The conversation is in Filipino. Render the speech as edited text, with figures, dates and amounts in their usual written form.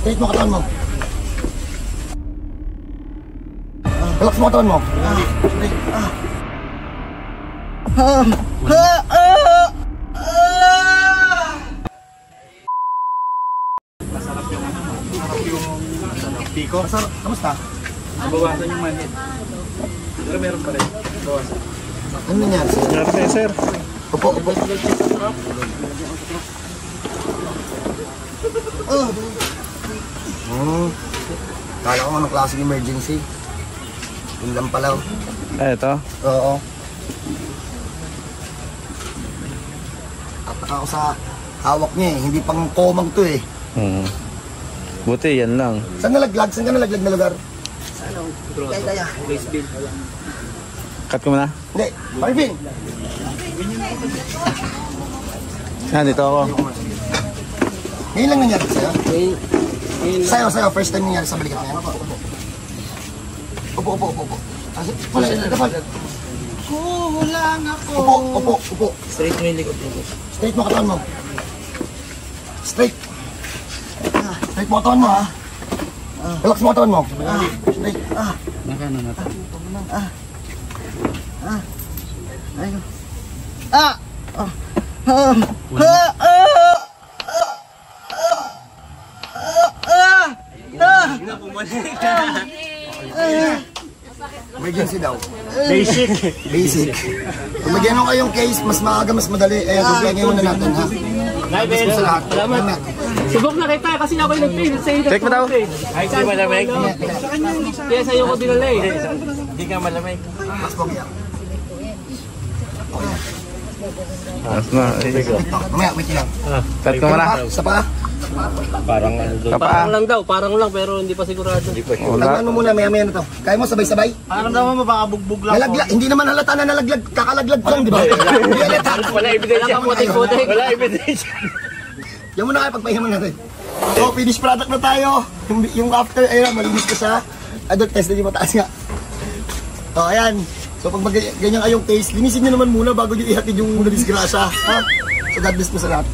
Straight mo katawan mo. Relax mo katawan mo. Straight. Masarap yung piko. Masarap. Kamusta? Nabawasan yung manhid. Pero meron pa rin. Nabawasan. Ano nangyari sir? Nangyari sa'yo, sir? Upo. Kala ko anong klaseng emergency. Yun lang pala. Ito. Oo. At ako sa hawak niya eh. Hindi pang komang to eh. Buti, yan lang. Saan nalaglag? Saan ka nalaglag na lugar? Kaya. Cut ko muna. Hindi. Marvin! Dito ako. Ngayon lang nangyari sa'yo? Sa'yo. First time nangyari sa balikat na yan. Upo. Kulang ako. Upo. Straight mo yung likod. Straight mo katawan mo. Straight. Straight mo katawan mo ha. Relax mo katawan mo. Straight. Nakano na ito. Emergency daw. Basic. Kung magyan kayong case, mas maaga, mas madali. Gagawin muna natin ha. Live sa lahat. Salamat. Subok na kita kasi ako yung nag-pay sa iyo. Take mo daw. Ay, di malamig. Kaya sa'yo ko dinala eh. Hindi ka malamig. Mas pogya. Tapos na. Mamaya, wait lang. Cut ko muna. Isa pa? Parang ano doon. Parang lang pero hindi pa sigurado. Tagman mo muna, maya na to. Kaya mo sabay-sabay? Parang naman mo baka bugbog lang. Nalaglag, hindi naman halata na nalaglag, kakalaglag ko lang, di ba? Hindi halata. Wala ebidensya. Putik-putik. Wala ebidensya. Yan muna kayo, pagpahinga muna natin. So, finished product na tayo. Yung after, ayun, malinis ko sa adult test, hindi mataas nga. So, ayan. So, pag ganyan kayong case, linisin nyo naman muna bago nyo ihatid yung nadisgrasya. Ha? So, God bless po sa lahat.